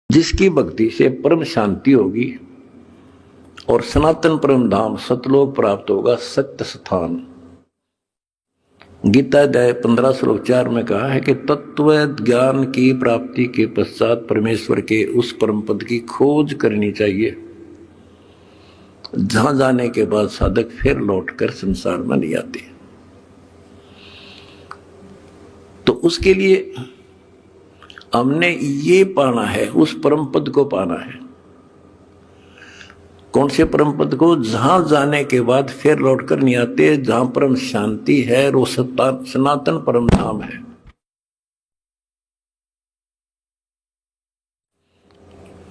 जिसकी भक्ति से परम शांति होगी और सनातन परम धाम सतलोक प्राप्त होगा, सत्य स्थान। गीता अध्याय 15 श्लोक 4 में कहा है कि तत्व ज्ञान की प्राप्ति के पश्चात परमेश्वर के उस परम पद की खोज करनी चाहिए, जहां जाने के बाद साधक फिर लौटकर संसार में नहीं आते। तो उसके लिए हमने ये पाना है, उस परम पद को पाना है। कौन से परम पद को? जहां जाने के बाद फिर लौटकर नहीं आते, जहां परम शांति है, वो सनातन परम धाम है।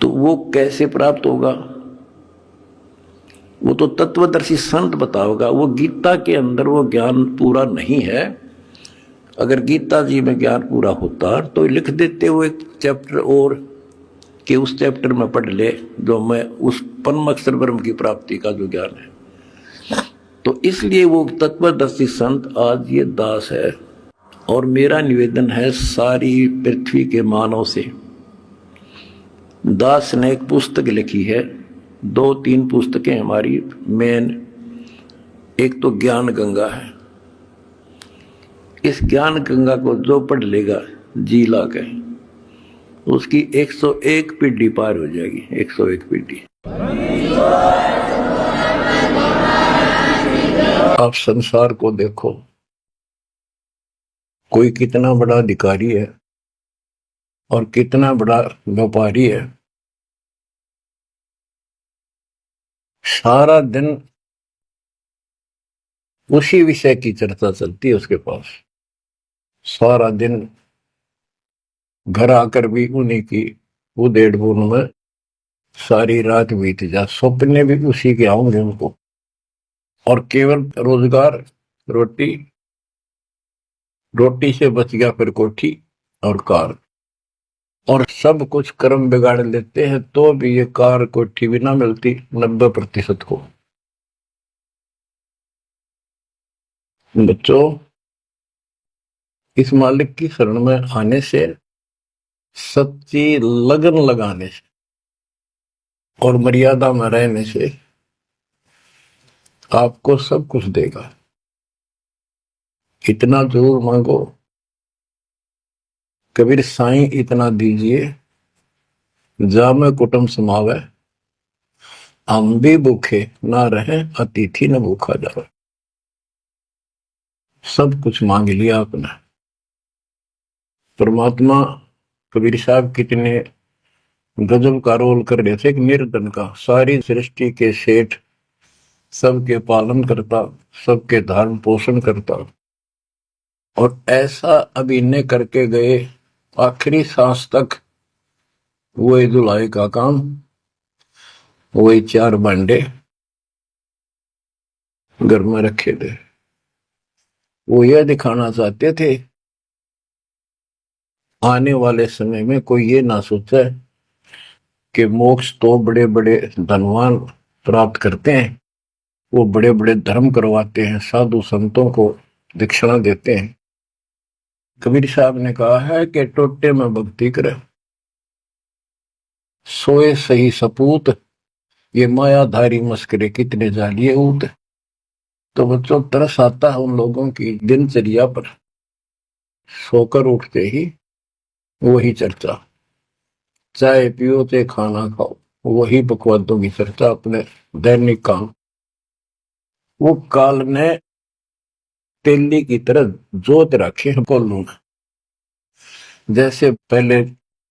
तो वो कैसे प्राप्त होगा? वो तो तत्वदर्शी संत बताओगा। वो गीता के अंदर वो ज्ञान पूरा नहीं है। अगर गीता जी में ज्ञान पूरा होता तो लिख देते वो एक चैप्टर और, कि उस चैप्टर में पढ़ ले जो मैं उस परम अक्षर ब्रह्म की प्राप्ति का जो ज्ञान है। तो इसलिए वो तत्वदर्शी संत आज ये दास है। और मेरा निवेदन है सारी पृथ्वी के मानव से, दास ने एक पुस्तक लिखी है, 2-3 पुस्तकें हमारी मेन। एक तो ज्ञान गंगा है। इस ज्ञान गंगा को जो पढ़ लेगा जी ला के, उसकी 101 पीढ़ी पार हो जाएगी। 101 पीढ़ी। आप संसार को देखो, कोई कितना बड़ा अधिकारी है और कितना बड़ा व्यापारी है। सारा दिन उसी विषय की चर्चा चलती है उसके पास। सारा दिन घर आकर भी उन्हीं की उधेड़ बुन में सारी रात बीत जा, सपने भी उसी के आऊंगे उनको। और केवल रोजगार, रोटी, रोटी से बच गया फिर कोठी और कार, और सब कुछ कर्म बिगाड़ लेते हैं तो भी ये कार कोठी भी ना मिलती 90% को। बच्चों, इस मालिक की शरण में आने से, सच्ची लगन लगाने से और मर्यादा में रहने से आपको सब कुछ देगा। इतना जरूर मांगो, कबीर साईं इतना दीजिए जामे कुटुंब समावे, हम भी भूखे ना रहे अतिथि न भूखा जावे। सब कुछ मांग लिया आपने। परमात्मा कबीर साहब कितने गजब का रोल कर रहे थे, एक निर्धन का, सारी सृष्टि के सेठ, सबके पालन करता, सबके धारण पोषण करता, और ऐसा अभिनय करके गए आखिरी सांस तक वही धुलाई का काम, वही 4 भांडे घर में रखे थे। वो यह दिखाना चाहते थे आने वाले समय में कोई ये ना सोचे कि मोक्ष तो बड़े बड़े धनवान प्राप्त करते हैं, वो बड़े बड़े धर्म करवाते हैं, साधु संतों को दक्षिणा देते हैं। कबीर साहब ने कहा है कि टोटे में भक्ति करे, सोए सही सपूत, ये मायाधारी मस्करे कितने जालिए ऊत। तो बच्चों, तरस आता है उन लोगों की दिनचर्या पर। सोकर उठते ही वही चर्चा, चाय पियो ते खाना खाओ, वही बकवादों की चर्चा, अपने दैनिक काम। वो काल ने तेली की तरह जोत रखे हैं कोल्लू में। जैसे पहले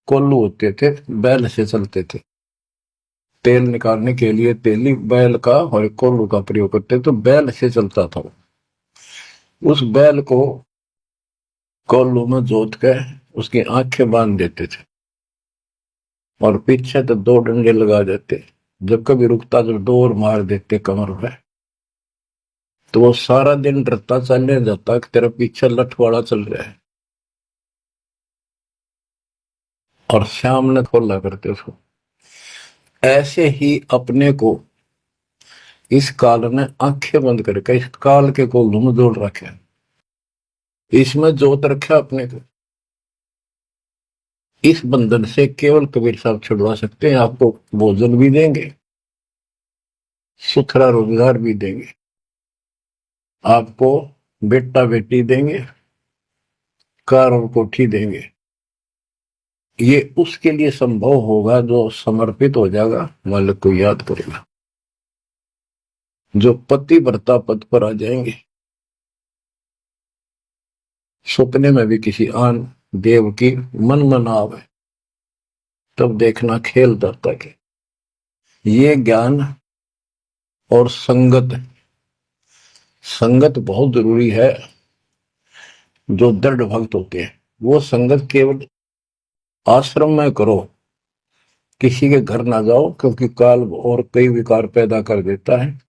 कोल्लू होते थे, बैल से चलते थे, तेल निकालने के लिए तेली बैल का और कोल्लू का प्रयोग करते, तो बैल से चलता था। उस बैल को कोल्लू में जोत कर उसकी आंखें बांध देते थे और पीछे तो 2 डंडे लगा देते। जब कभी रुकता तो डोर मार देते कमर पे। तो वो सारा दिन डरता चलने जाता कि तेरा पीछे लठवाड़ा चल रहा है, और शाम ने खोला करते उसको। ऐसे ही अपने को इस काल ने आंखें बंद करके इस काल के कोल्लू में जोड़ रखे, इसमें जोत रखा अपने को। इस बंधन से केवल कबीर साहब छुड़वा सकते हैं। आपको भोजन भी देंगे, सुथरा रोजगार भी देंगे, आपको बेटा बेटी देंगे, कार और कोठी देंगे। ये उसके लिए संभव होगा जो समर्पित हो जाएगा, मालिक को याद करेगा, जो पति व्रता पद पर आ जाएंगे। सपने में भी किसी आन देव की मन मना आवे, तब देखना खेल दत्ता के। ये ज्ञान और संगत, संगत बहुत जरूरी है। जो दृढ़ भक्त होते हैं वो संगत केवल आश्रम में करो, किसी के घर ना जाओ, क्योंकि काल और कई विकार पैदा कर देता है,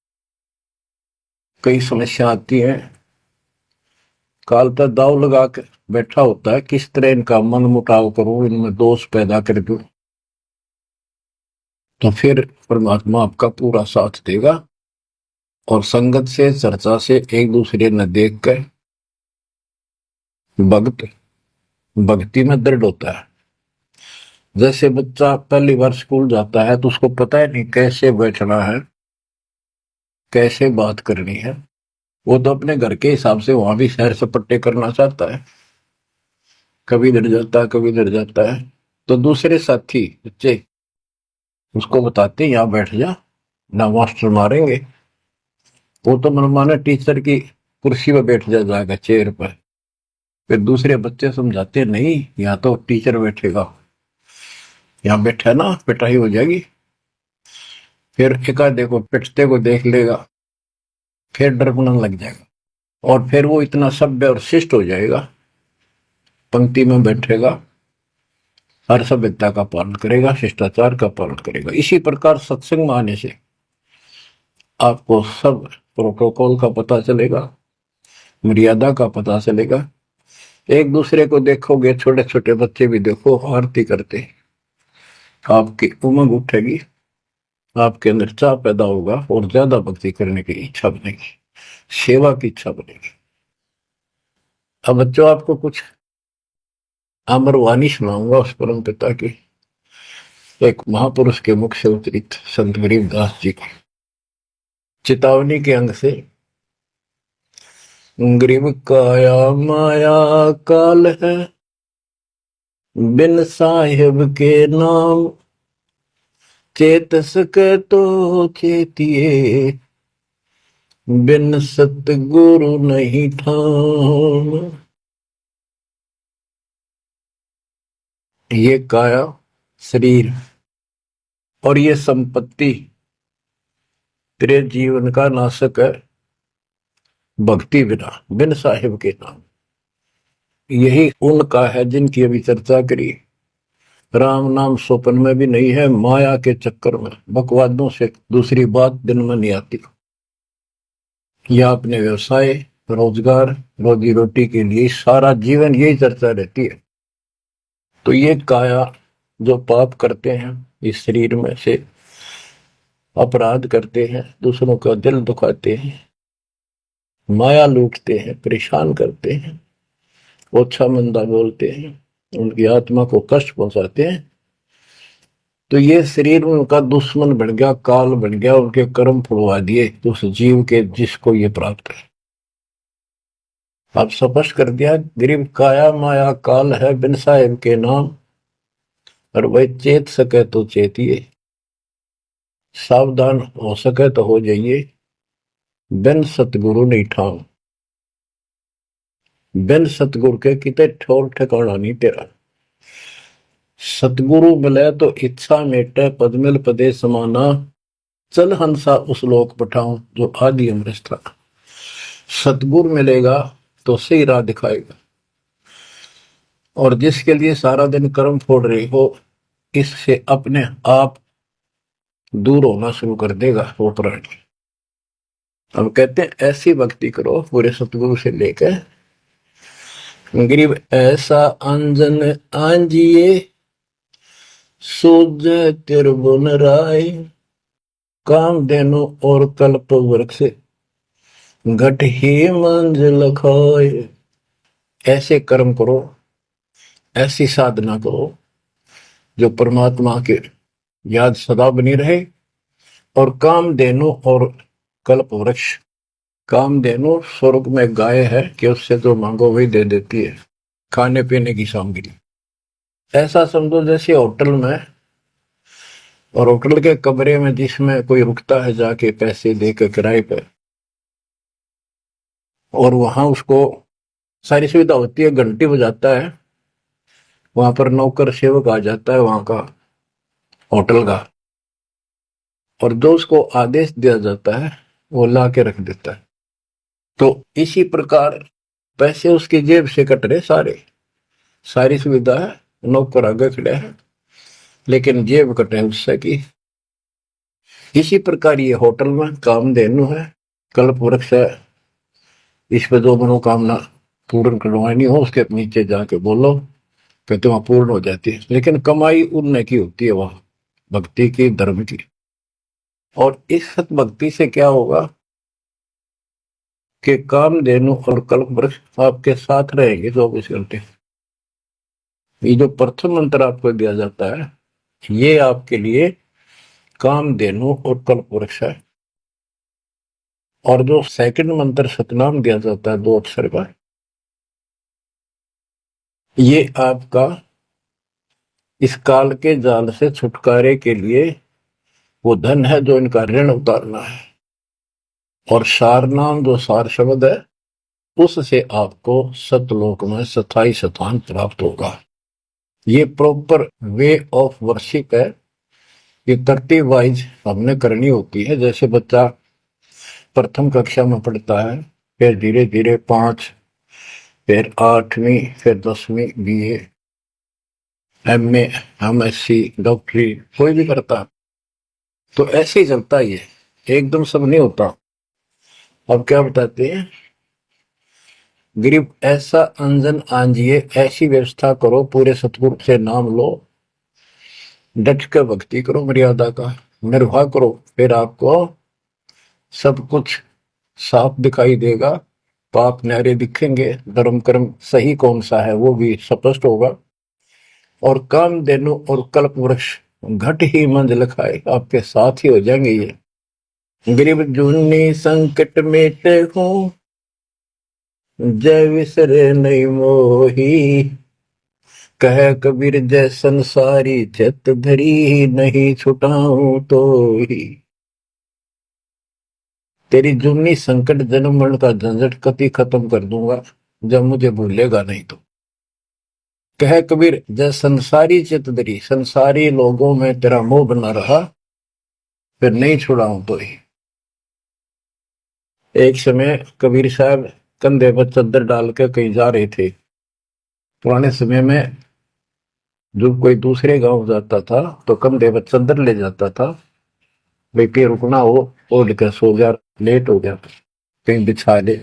कई समस्या आती हैं। काल तक दाव लगा के बैठा होता है, किस तरह इनका मन मुटाव करूं, इनमें दोष पैदा कर दूं, तो फिर परमात्मा आपका पूरा साथ देगा। और संगत से, चर्चा से, एक दूसरे न देख कर भक्त भक्ति में दृढ़ होता है। जैसे बच्चा पहली बार स्कूल जाता है तो उसको पता है नहीं कैसे बैठना है, कैसे बात करनी है। वो तो अपने घर के हिसाब से वहां भी सैर सपट्टे करना चाहता है, कभी डर जाता है, कभी डर जाता है। तो दूसरे साथी बच्चे उसको बताते हैं यहाँ बैठ जा, ना मास्टर मारेंगे। वो तो मनमाना टीचर की कुर्सी पर बैठ जाएगा, चेयर पर। फिर दूसरे बच्चे समझाते नहीं, यहाँ तो टीचर बैठेगा, यहाँ बैठा ना पिटाई हो जाएगी। फिर एकाधे को पिटते को देख लेगा, फिर डरना लग जाएगा, और फिर वो इतना सभ्य और शिष्ट हो जाएगा, पंक्ति में बैठेगा, हर सभ्यता का पालन करेगा, शिष्टाचार का पालन करेगा। इसी प्रकार सत्संग में आने से आपको सब प्रोटोकॉल का पता चलेगा, मर्यादा का पता चलेगा। एक दूसरे को देखोगे, छोटे छोटे बच्चे भी देखो आरती करते, आपकी उमंग उठेगी, आपके अंदर चाह पैदा होगा और ज्यादा भक्ति करने की इच्छा बनेगी, सेवा की इच्छा बनेगी। अब बच्चों आपको कुछ अमरवाणी सुनाऊंगा उस परम पिता की, एक महापुरुष के मुख से उतरित संत गरीबदास जी की चेतावनी के अंग से। गरीब काया माया काल है, बिन साहिब के नाम चेत सके तो चेतिए, बिन सतगुरु नहीं ठाम। ये काया शरीर और ये संपत्ति तेरे जीवन का नाशक है, भक्ति बिना, बिन साहिब के नाम। यही उनका है जिनकी अभी चर्चा करी। राम नाम स्वप्न में भी नहीं है, माया के चक्कर में बकवादों से दूसरी बात दिन में नहीं आती। या अपने व्यवसाय, रोजगार, रोजी रोटी के लिए सारा जीवन यही चर्चा रहती है। तो ये काया जो पाप करते हैं, इस शरीर में से अपराध करते हैं, दूसरों का दिल दुखाते हैं, माया लूटते हैं, परेशान करते हैं, ओछा मंदा बोलते हैं, उनकी आत्मा को कष्ट पहुंचाते हैं, तो ये शरीर उनका दुश्मन बन गया, काल बन गया, उनके कर्म फुलवा दिए तो उस जीव के जिसको ये प्राप्त है। आप स्पष्ट कर दिया, गरीब काया माया काल है, बिन साहिब के नाम, और वह चेत सके तो चेतिए, सावधान हो सके तो हो जाइए, बिन सतगुरु नहीं ठाम। बिन सतगुरु के किते ठोर ठिकाना नहीं तेरा। सतगुरु मिले तो इच्छा मेटे, पद मिल पदे समाना, चल हंसा उस लोक पठाऊं जो आदि अमृत था। सतगुरु मिलेगा तो सही राह दिखाएगा, और जिसके लिए सारा दिन कर्म फोड़ रही हो, इससे अपने आप दूर होना शुरू कर देगा वो प्राणी। हम कहते हैं ऐसी भक्ति करो पूरे सतगुरु से लेकर गरीब ऐसा अंजन आंजिए, सूझ तिरबुन राय, काम देनो और कल्प वृक्ष, घट ही मंजिल खाए। ऐसे कर्म करो, ऐसी साधना करो जो परमात्मा के याद सदा बनी रहे। और कामधेनु और कल्प वृक्ष, कामधेनु स्वर्ग में गाय है कि उससे जो मांगो वही दे देती है, खाने पीने की सामग्री। ऐसा समझो जैसे होटल में, और होटल के कमरे में जिसमें कोई रुकता है जाके पैसे देकर किराए पे, और वहां उसको सारी सुविधा होती है, घंटी बजाता है, वहां पर नौकर सेवक आ जाता है वहां का होटल का, और जो उसको आदेश दिया जाता है वो ला के रख देता है। तो इसी प्रकार पैसे उसकी जेब से कट रहे सारे, सारी सुविधा है, नौकर आगे खड़े हैं, लेकिन जेब कटे उससे की। इसी प्रकार ये होटल में कामधेनु है, कल्प वृक्ष है, इस पे जो मनोकामना पूर्ण करवानी हो उसके नीचे जाके बोलो कहते वहां पूर्ण हो जाती है। लेकिन कमाई उनने की होती है वहां, भक्ति की, धर्म की। और इस सत भक्ति से क्या होगा कि कामधेनु और कल्प वृक्ष आपके साथ रहेंगे 24 घंटे। ये जो प्रथम मंत्र आपको दिया जाता है ये आपके लिए कामधेनु और कल्प वृक्ष है। और जो सेकंड मंत्र सतनाम दिया जाता है 2 अक्षर का, ये आपका इस काल के जाल से छुटकारे के लिए वो धन है जो इनका ऋण उतारना है। और सार नाम जो सार शब्द है उससे आपको सतलोक में स्थायी स्थान प्राप्त होगा। ये प्रॉपर वे ऑफ वर्शिप है, ये तरतीब वाइज हमने करनी होती है। जैसे बच्चा प्रथम कक्षा में पढ़ता है, फिर धीरे धीरे 5, फिर 8वीं, फिर 10वीं BA, MA, MSc, डॉक्टरी कोई भी करता, तो ऐसे ही चलता ही है, एकदम सब नहीं होता। अब क्या बताते हैं, गरीब ऐसा अंजन आंजिए, ऐसी व्यवस्था करो, पूरे सतगुरु से नाम लो, डट के भक्ति करो, मर्यादा का निर्वाह करो, फिर आपको सब कुछ साफ दिखाई देगा, पाप न्यारे दिखेंगे, धर्म कर्म सही कौन सा है वो भी स्पष्ट होगा। और कामधेनु और कल्प वृक्ष घट ही मंजिल खाए आपके साथ ही हो जाएंगे। ये गरीब जूनी संकट मेटे हूं, जय विसरे नहीं मोही, कह कबीर जय संसारी, चित धरी नहीं छुटाऊं तो ही। तेरी जूनी संकट जन्म मरण का झंझट कति खत्म कर दूंगा जब मुझे भूलेगा नहीं तो। कह कबीर जय संसारी चित धरी, संसारी लोगों में तेरा मोह बना रहा, फिर नहीं छुड़ाऊं तो ही। एक समय कबीर साहब कंधे पर चद्दर डाल के कहीं जा रहे थे। पुराने समय में जब कोई दूसरे गांव जाता था तो कंधे पर चद्दर ले जाता था, भाई पे रुकना हो, ओढ़ कर सो गया, लेट हो गया कहीं बिछा ले।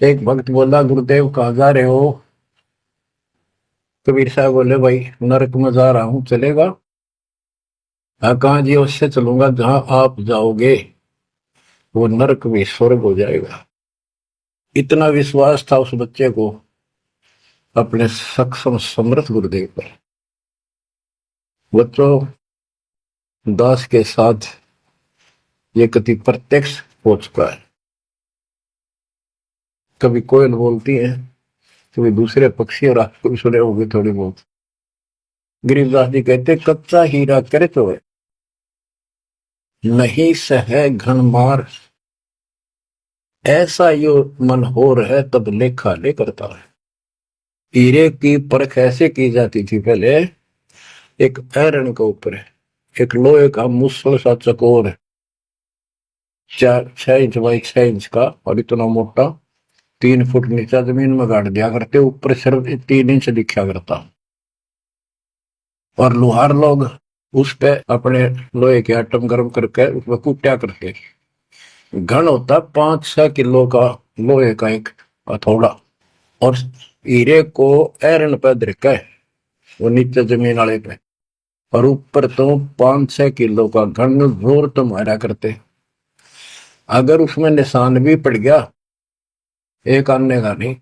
एक भक्त बोला गुरुदेव कहाँ जा रहे हो? कबीर साहब बोले भाई नरक में जा रहा हूं, चलेगा? हाँ कहाँ जी? उससे चलूंगा जहां आप जाओगे वो नरक भी स्वर्ग हो जाएगा। इतना विश्वास था उस बच्चे को अपने सक्षम समर्थ गुरुदेव पर। बच्चों दास के साथ ये कति प्रत्यक्ष हो चुका है। कभी कोयल बोलती है, कभी दूसरे पक्षी, और आपको भी सुने होंगे थोड़ी बहुत। गरीबदास जी कहते कच्चा हीरा करे तो है, नहीं सह घन मार, ऐसा यो मन हो रहा तब लेखा ले करता है। हीरे की परख ऐसे की जाती थी पहले, एक आयरन के ऊपर है, एक लोहे का मुसल सा चकोर है, 6 इंच बाई 6 इंच का, और इतना मोटा, 3 फुट नीचा जमीन में गाड़ दिया करते, ऊपर सिर्फ 3 इंच दिखा करता। और लोहार लोग उस पे अपने लोहे के आइटम गर्म करके उसमें कूटा करते। घन होता 5-6 किलो का लोहे का एक हथौड़ा, और हीरे को आयरन पे धरका है वो नीचे जमीन वाले पे, और ऊपर तो 5-6 किलो का घन जोर तो मारा करते। अगर उसमें निशान भी पड़ गया एक आने का नहीं,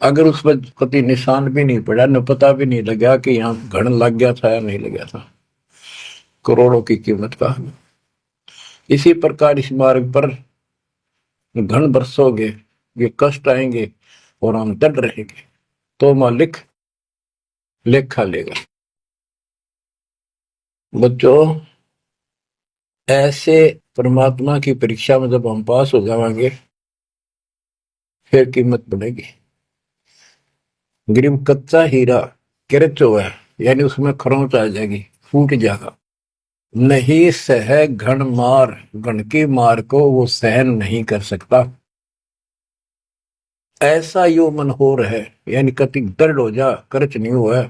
अगर उस पर कभी निशान भी नहीं पड़ा, न पता भी नहीं लगा कि यहाँ घण लग गया था या नहीं लगा था, करोड़ों की कीमत का। इसी प्रकार इस मार्ग पर घण बरसोगे, ये कष्ट आएंगे और हम डट रहेंगे, तो मालिक लेखा लेगा। बच्चों, ऐसे परमात्मा की परीक्षा में जब हम पास हो जाएंगे, फिर कीमत बढ़ेगी। गरीब कच्चा हीरा किरच हुआ है, यानी उसमें खरोंच आ जाएगी, फूट जाएगा। नहीं सह घण मार, घण की मार को वो सहन नहीं कर सकता। ऐसा यो मन हो रहा है, यानी कति दर्द हो जा, करच नहीं हुआ है,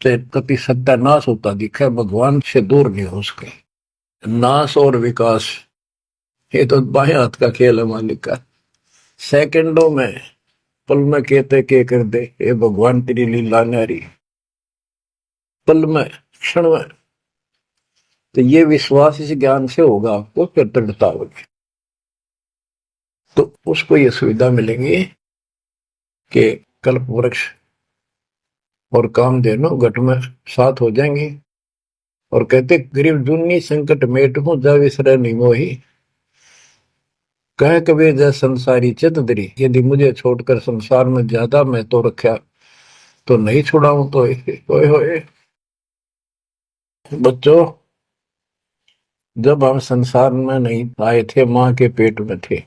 चाहे कति सत्यानाश होता दिखे, भगवान से दूर नहीं हो सके। नाश और विकास, ये तो बाएं हाथ का खेल है मालिक का। सेकंडों में, पल में कहते के कर दे, ये भगवान तेरी लीला न्यारी, पल में, क्षण में। तो ये विश्वास इस ज्ञान से होगा आपको, फिर दृढ़ता होगी, तो उसको ये सुविधा मिलेंगी कि कल्प वृक्ष और कामधेनु घट में साथ हो जाएंगे। और कहते गरीब जुन्नी संकट मेट हूं, जा विसर नहीं मोही, कह कबीर जय संसारी चित दरी, यदि मुझे छोड़कर संसार में ज्यादा मैं तो रखा, तो नहीं छुड़ाऊं तो होए होए। बच्चों, जब हम संसार में नहीं आए थे, माँ के पेट में थे,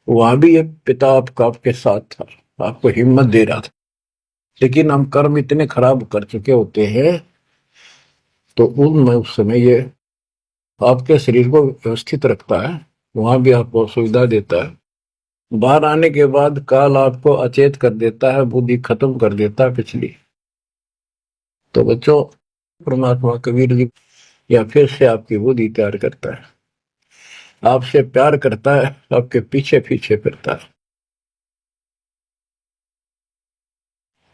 वहां भी एक पिता आपका आपके साथ था, आपको हिम्मत दे रहा था। लेकिन हम कर्म इतने खराब कर चुके होते हैं, तो उनमें उस समय ये आपके शरीर को व्यवस्थित रखता है, वहां भी आपको सुविधा देता है। बाहर आने के बाद काल आपको अचेत कर देता है, बुद्धि खत्म कर देता है पिछली। तो बच्चों, परमात्मा कबीर जी या फिर से आपकी बुद्धि तैयार करता है, आपसे प्यार करता है, आपके पीछे पीछे फिरता है।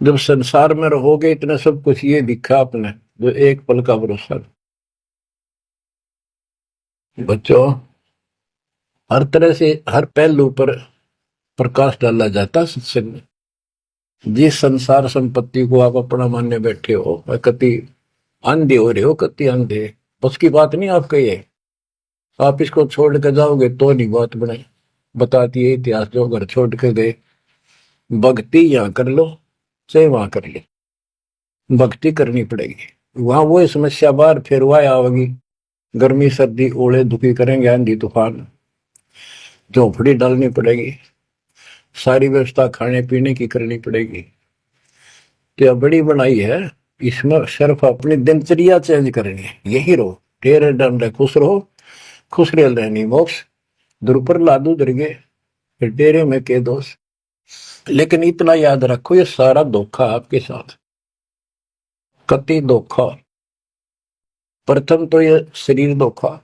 जब संसार में रहोगे, इतना सब कुछ ये दिखा आपने, जो एक पल का भरोसा। बच्चों, हर तरह से हर पहलू पर प्रकाश डाला जाता है सत्संग में। जिस संसार संपत्ति को आप अपना मानने बैठे हो, कति अंधे हो रहे हो, कति अंधे, उसकी बात नहीं आपका ये। आप इसको छोड़ के जाओगे तो नहीं बात बनाई, बताती है इतिहास, जो घर छोड़ के गए, भक्ति यहाँ कर लो चाहे वहां कर लो, भक्ति करनी पड़ेगी। वहां वो समस्या बार फिर वह आवेगी, गर्मी सर्दी ओले दुखी करेंगे, आंधी तूफान, झोंपड़ी डालनी पड़ेगी, सारी व्यवस्था खाने पीने की करनी पड़ेगी। तो बड़ी बनाई है, इसमें सिर्फ अपनी दिनचर्या चेंज करनी है, यही रहो, टेरे डंडे खुश रहो, खुश रह रहनी मोक्ष, दुरुपर लादू दरगे, फिर डेरे में के दोष। लेकिन इतना याद रखो, ये सारा धोखा आपके साथ, कति धोखा। प्रथम तो ये शरीर धोखा,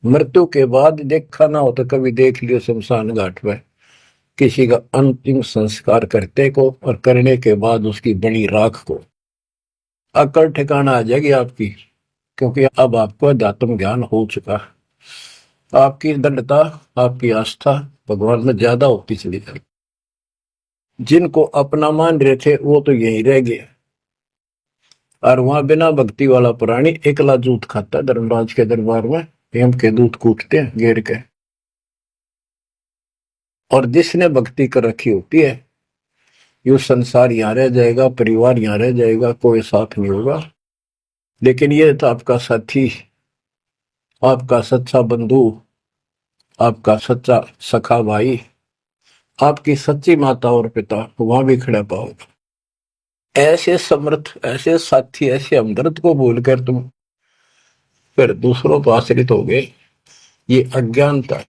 मृत्यु के बाद देखा ना हो तो कभी देख लियो शमशान घाट में किसी का अंतिम संस्कार करते को, और करने के बाद उसकी बनी राख को अकड़ ठिकाना आ जाएगी आपकी, क्योंकि अब आपको अध्यात्म ज्ञान हो चुका, आपकी दृढ़ता, आपकी आस्था भगवान में ज्यादा होती चली जाएगी। जिनको अपना मान रहे थे वो तो यहीं रह गए, और वहां बिना भक्ति वाला प्राणी एकला जूत खाता है, धर्मराज के दरबार में हेम के दूध कूटते हैं घेर के। और जिसने भक्ति कर रखी होती है, यो संसार यहाँ रह जाएगा, परिवार यहाँ रह जाएगा, कोई साथ नहीं होगा। लेकिन ये तो आपका साथी, आपका सच्चा बंधु, आपका सच्चा सखा भाई, आपकी सच्ची माता और पिता वहां भी खड़ा पाओगे। ऐसे समर्थ, ऐसे साथी, ऐसे हमदर्द को भूलकर तुम फिर दूसरों पर आश्रित हो गए, ये अज्ञानता।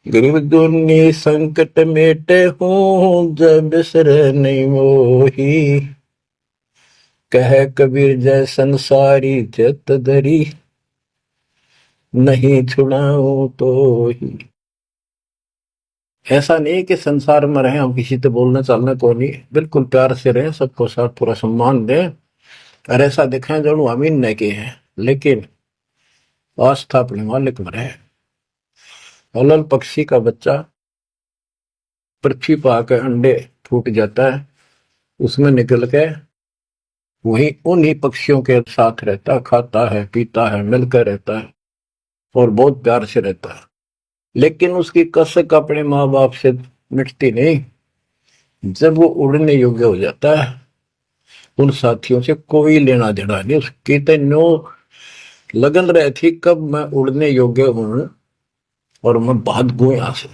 गरीब दुनी संकट मेटे हूं, जब बिसर नहीं मोही, कह कबीर जय संसारी चित धरी, नहीं छुड़ाऊं तो ही। ऐसा नहीं कि संसार में रहे हम किसी से बोलने चालने को नहीं, बिल्कुल प्यार से रहे, सबको साथ पूरा सम्मान दें, और ऐसा दिखाएं जो हम इन नहीं के हैं, लेकिन आस्था अपने मालिक में रहे। हलल पक्षी का बच्चा पृथ्वी पर आकर अंडे फूट जाता है, उसमें निकल के वही उन्हीं पक्षियों के साथ रहता, खाता है, पीता है, मिलकर रहता है और बहुत प्यार से रहता है। लेकिन उसकी कसक अपने माँ बाप से मिटती नहीं। जब वो उड़ने योग्य हो जाता है, उन साथियों से कोई लेना देना नहीं, उसकी तो लगन रही थी कब मैं उड़ने योग्य हूं और मैं भाग गू यहां से।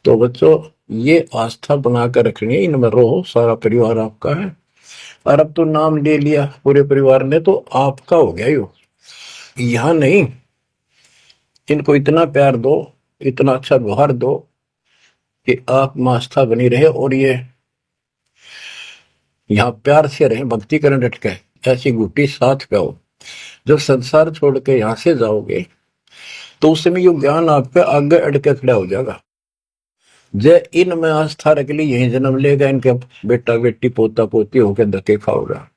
तो बच्चों, ये आस्था बनाकर रखनी है, इनमें रहो, सारा परिवार आपका है। और अब तो नाम ले लिया पूरे परिवार ने तो आपका हो गया यो, यहां नहीं। इनको इतना प्यार दो, इतना अच्छा व्यवहार दो कि आप में आस्था बनी रहे और ये यहाँ प्यार से रहे, भक्ति करें डट के, ऐसी गुटी साथ पे हो। जब संसार छोड़ के यहां से जाओगे तो उस समय ये ज्ञान आप पे आगे अड़के खड़ा हो जाएगा। जय इन में आस्था रख ली, यही जन्म लेगा, इनके बेटा बेटी पोता पोती होकर धक्के खाओगा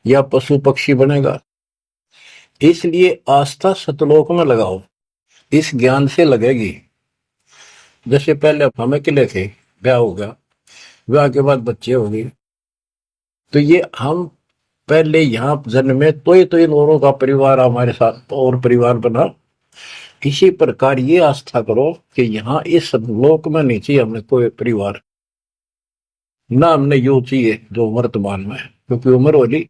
या पशु पक्षी बनेगा। इसलिए आस्था सतलोक में लगाओ, इस ज्ञान से लगेगी। जैसे पहले हम अकेले थे, ब्याह हो गया, ब्याह के बाद बच्चे हो गए, तो ये हम पहले यहाँ जन्म में तो इन औरों का परिवार हमारे साथ और परिवार बना। इसी प्रकार ये आस्था करो कि यहाँ इस लोक में नहीं चाहिए हमने कोई परिवार, ना हमने यो चाहिए जो वर्तमान में है, क्योंकि उम्र वाली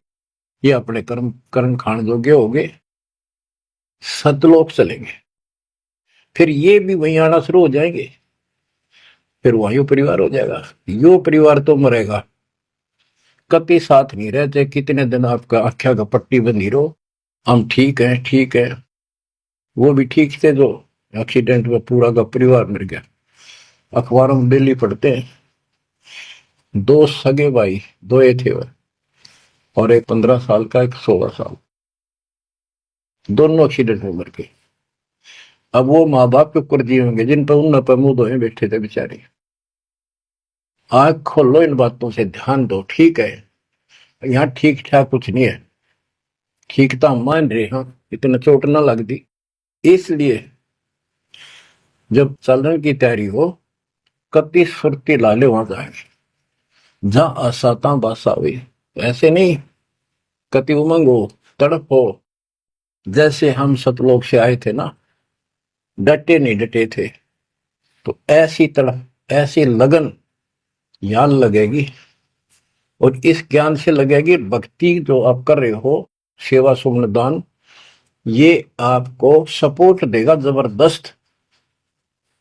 ये अपने कर्म कर्म खान जोगे हो गए, सतलोक चलेंगे, फिर ये भी वहीं आना शुरू हो जाएंगे, फिर वहीं परिवार हो जाएगा। यो परिवार तो मरेगा, कभी साथ नहीं रहते, कितने दिन आपका आख्या का पट्टी बंधी रहो, हम ठीक है ठीक है। वो भी ठीक थे जो एक्सीडेंट में पूरा का परिवार मर गया। अखबारों में डेली पढ़ते हैं, दो सगे भाई, दो ये थे और एक 15 साल का, एक 16 साल, दोनों एक्सीडेंट में मर गए। अब वो माँ बाप के ऊपर जी होंगे जिन पर उन पर मुंह धोए बैठे थे बेचारे। आंख खोलो, इन बातों से ध्यान दो। ठीक है, यहाँ ठीक ठाक कुछ नहीं है, ठीक तो हम मान रहे हैं, इतना चोट ना लग दी। इसलिए जब चलने की तैयारी हो, कति सुरती लाले वहां जाएंगे जहां आसाता बासा हुई। ऐसे नहीं, कति उमंग हो, तड़प हो, जैसे हम सतलोक से आए थे ना, डटे नहीं डटे थे, तो ऐसी तड़प, ऐसी लगन यान लगेगी। और इस ज्ञान से लगेगी भक्ति जो आप कर रहे हो, सेवा सुमन दान, ये आपको सपोर्ट देगा जबरदस्त।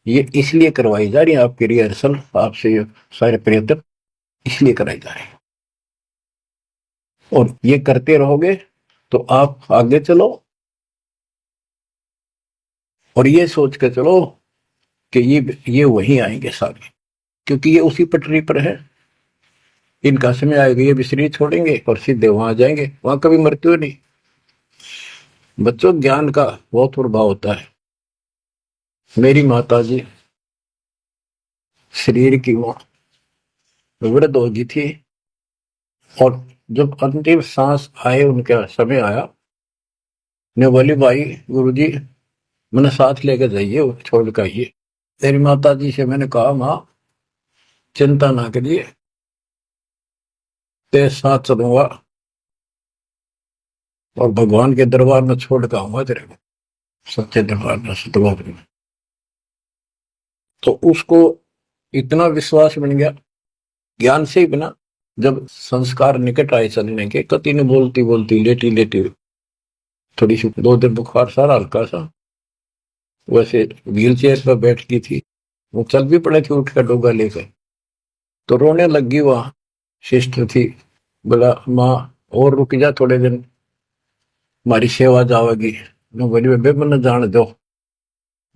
ये इसलिए करवाई जा रही है आपकी रिहर्सल, आपसे ये सारे प्रयत्न इसलिए कराई जा रहे हैं। और ये करते रहोगे तो आप आगे चलो और ये सोच के चलो कि ये वहीं आएंगे सारे, क्योंकि ये उसी पटरी पर है। इनका समय आएगा, ये भी शरीर छोड़ेंगे और सीधे वहां जाएंगे, वहां कभी मृत्यु नहीं। बच्चों, ज्ञान का बहुत प्रभाव होता है। मेरी माता जी शरीर की वो वृद्ध हो गई थी और जब अंतिम सांस आए, उनका समय आया, ने बोली भाई गुरु जी मैंने साथ लेकर जाइए, छोड़ कर आइए। तेरी माता जी से मैंने कहा माँ चिंता ना करिए, तेरे साथ चलूंगा और भगवान के दरबार में छोड़ कर आऊंगा तेरे को, सच्चे दरबार में, सतलोक में। तो उसको इतना विश्वास बन गया, ज्ञान से ही बना। जब संस्कार निकट आए चलने के, कति ने बोलती बोलती लेटी लेटी, थोड़ी सी 2 दिन बुखार सारा हल्का सा, वैसे व्हील चेयर पर बैठती थी, वो चल भी पड़े थे उठ कर डोगा लेकर, तो रोने लगी। वहां सिस्टर थी, बोला माँ और रुक जा थोड़े दिन, हमारी सेवा जावेगी। बोली बेबे मैंने जान दो,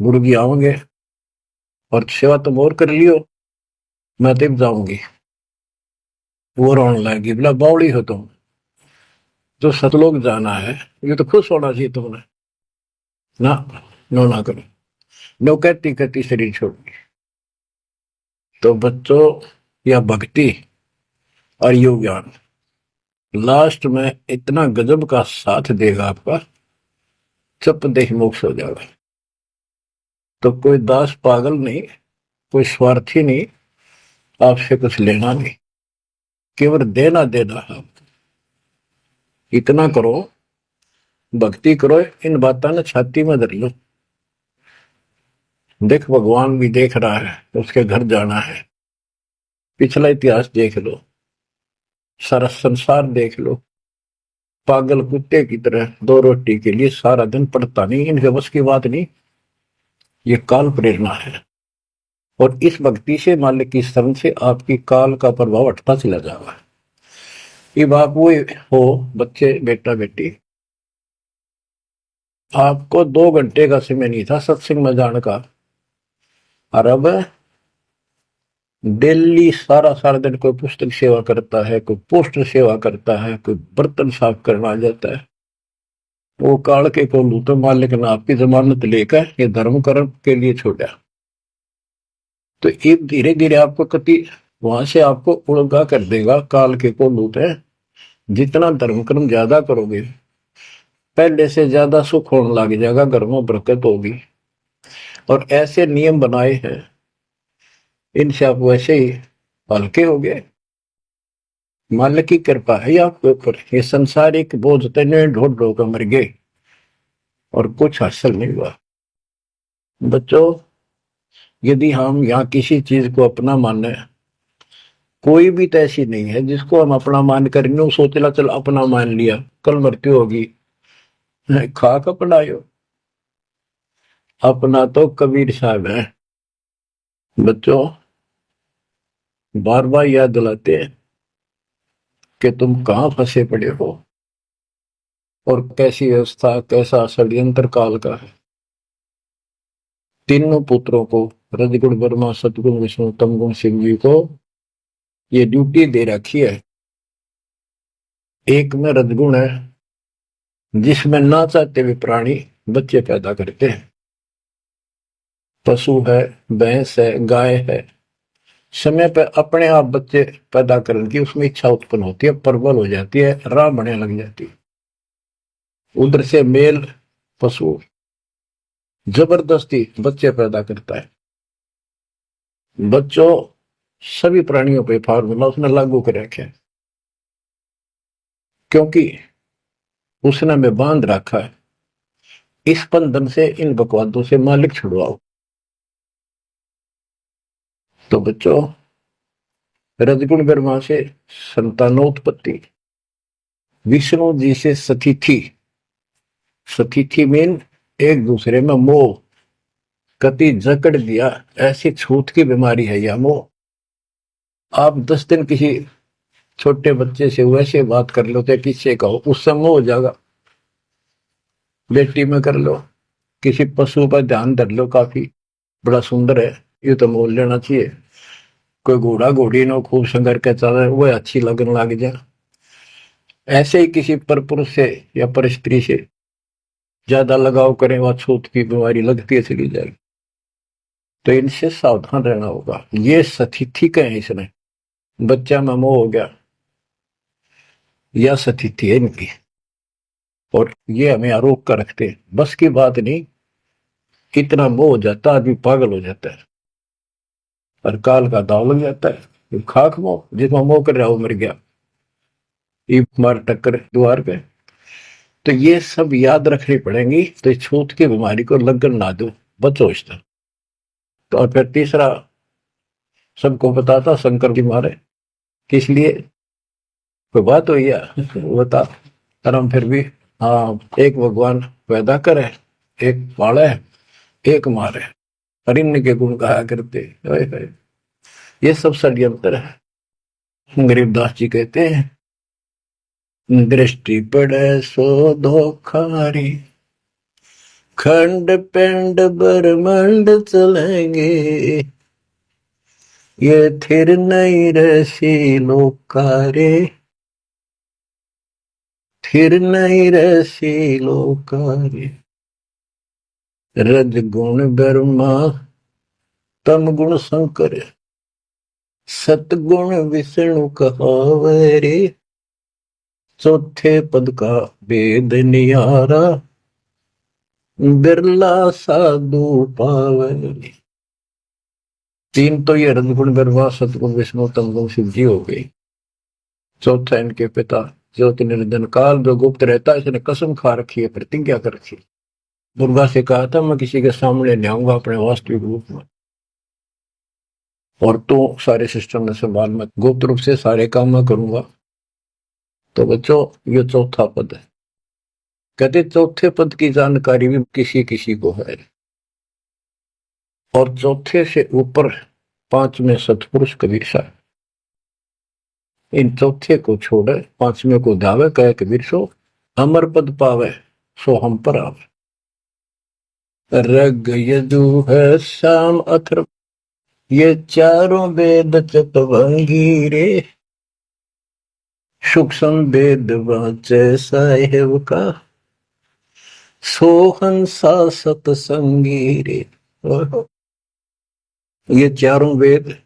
गुरु जी आओगे और सेवा तुम और कर लियो, मैं तब जाऊंगी। वो रोने लगी, बोला बावड़ी हो तुम, जो सतलोक जाना है ये तो खुश होना चाहिए तुमने, ना नो ना करो। नो कहती कहती शरीर छोड़ दी। तो बच्चों, या भक्ति और योग ज्ञान लास्ट में इतना गजब का साथ देगा आपका, चप देह मोक्ष हो जाएगा। तो कोई दास पागल नहीं, कोई स्वार्थी नहीं, आपसे कुछ लेना नहीं, केवल देना देना है। इतना करो, भक्ति करो, इन बातों ने छाती में धर लो। देख भगवान भी देख रहा है, उसके घर जाना है। पिछला इतिहास देख लो, सारा संसार देख लो। पागल कुत्ते की तरह दो रोटी के लिए सारा दिन पड़ता नहीं, इनके बस की बात नहीं। ये काल प्रेरणा है, और इस भक्ति से मालिक की शरण से आपकी काल का प्रभाव हटता चला जाएगा। अब आप वो हो बच्चे, बेटा बेटी, आपको 2 घंटे का समय नहीं था सत्संग में जाने का, और अब डेली सारा सारा दिन कोई पुस्तक सेवा करता है, कोई पोस्टर सेवा करता है, कोई बर्तन साफ करना जाता है। वो काल के को लू तो मालिक ने आपकी जमानत लेकर ये धर्म कर्म के लिए छोड़ा। तो ये धीरे धीरे आपको कति वहां से आपको उड़गा कर देगा काल के को लूट है। जितना धर्म कर्म ज्यादा करोगे, पहले से ज्यादा सुख होने लग जाएगा, घर में बरकत होगी। और ऐसे नियम बनाए हैं, इनसे आप वैसे ही हल्के हो गए। मालिक की कृपा है आपके ऊपर। ये संसारिक बोझ तने ढोल ढो कर मर गए और कुछ हासिल नहीं हुआ। बच्चों, यदि हम यहाँ किसी चीज को अपना माने, कोई भी तो ऐसी नहीं है जिसको हम अपना मान करेंगे, सोचला चल अपना मान लिया, कल मृत्यु होगी, खाक अपनायो। अपना तो कबीर साहब है। बच्चों, बार बार याद दिलाते हैं कि तुम कहां फंसे पड़े हो और कैसी व्यवस्था, कैसा षड्यंत्र काल का है। तीनों पुत्रों को, रजगुण ब्रह्मा, सतगुण विष्णु, तमगुण शिव जी को ये ड्यूटी दे रखी है। एक में रजगुण है, जिसमें ना चाहते हुए प्राणी बच्चे पैदा करते हैं। पशु है, भैंस है, गाय है, समय पर अपने आप बच्चे पैदा करने की उसमें इच्छा उत्पन्न होती है, प्रबल हो जाती है, राह बढ़ने लग जाती है। उधर से मेल पशु जबरदस्ती बच्चे पैदा करता है। बच्चों, सभी प्राणियों पे फार्मूला उसने लागू कर रखा है, क्योंकि उसने हमें बांध रखा है। इस बंधन से, इन बकवादों से मालिक छुड़वाओ। तो बच्चों, रजगुण ब्रह्मा से संतानोत्पत्ति, विष्णु जी से सतिथि। सतिथि मीन एक दूसरे में मोह, कति जकड़ दिया, ऐसी छूत की बीमारी है यह मोह। आप 10 दिन किसी छोटे बच्चे से वैसे बात कर लो तो किससे कहो, उससे मोह हो जाएगा। बेटी में कर लो, किसी पशु पर ध्यान धर लो, काफी बड़ा सुंदर है, ये तो मोल लेना चाहिए। कोई घोड़ा घोड़ी नो खूब संगर के चल रहा है, वो अच्छी लगने लग जाए। ऐसे ही किसी पर पुरुष से या पर स्त्री से ज्यादा लगाव करें, वह छूत की बीमारी लगती है चली जाएगी। तो इनसे सावधान रहना होगा। ये सतिथि का है, इसने बच्चा में मोह हो गया, यह सतिथि है इनकी, और ये हमें आरोप कर रखते हैं। बस की बात नहीं, इतना मोह हो जाता आदमी पागल हो जाता है और काल का दाव लग जाता है। खाक मोह, जिसमें मोह कर रहा हो मर गया, ये मार टक्कर द्वार पे। तो ये सब याद रखनी पड़ेंगी, तो इस छूत की बीमारी को लगन ना दो, बचो इससे। तो और फिर तीसरा सबको बताता शंकर जी मारे किस लिए, कोई बात हुई है बता। और हम फिर भी, हाँ, एक भगवान पैदा करे, एक पाले, एक मारे, अरिन्य के गुण गाया करते। ये सब षड्यंत्र है। गरीबदास जी कहते हैं, दृष्टि पड़े सो धोखारी, खंड पिंड ब्रह्मांड चलेंगे, ये थिर नहीं रसी लोकारे, थिर नहीं रसी लोकारे। रज गुण ब्रह्मा, तम गुण शंकर, सतगुण विष्णु कहावरे, चौथे पद का वेद नियारा, बिरला साधु पावे। तीन तो ये रजगुण बिरवा सतगुण विष्णु तमगुण शिव जी हो गई। चौथा इनके पिता ज्योति निरंजन काल जो गुप्त रहता है, इसने कसम खा रखी है, प्रतिज्ञा कर रखी। दुर्गा से कहा था मैं किसी के सामने नहीं आऊंगा अपने वास्तविक रूप में, और तो सारे सिस्टम में संभाल, मैं गुप्त रूप से सारे काम मैं करूंगा। तो बच्चों ये चौथा पद है। कहते चौथे पद की जानकारी भी किसी किसी को है, और चौथे से ऊपर पांचवें सतपुरुष कबीर साहब। इन चौथे को छोड़े पांचवें को धावे, कहे कबीर सो अमर पद पावे सो हम पर आवे। रग यजु है शाम अथर्व ये चारों वेद चतुर्भंगी रे, सूक्ष्म वेद वाचे साहेब का सोहन सा सतसंगी रे। ये चारों वेद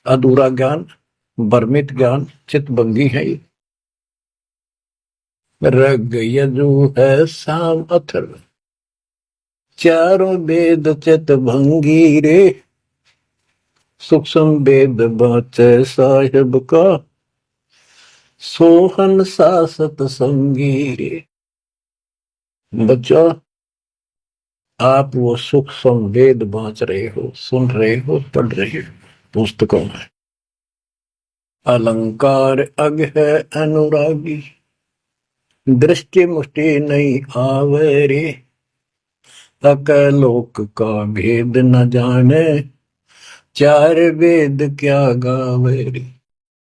अधूरा ज्ञान, भ्रमित ज्ञान, चितभंगी है। रग यजु है साम अथर्व चारों वेद चितभंगी रे, सूक्ष्म वेद बाचे साहिब का सोहन सा सतसंगी रे। बच्चा आप वो सूक्ष्म वेद बांच रहे हो, सुन रहे हो, पढ़ रहे हो पुस्तकों में। अलंकार अग है अनुरागी दृष्टि मुष्टि नहीं आवे रे, अकलोक का भेद न जाने चार वेद क्या गावे रे।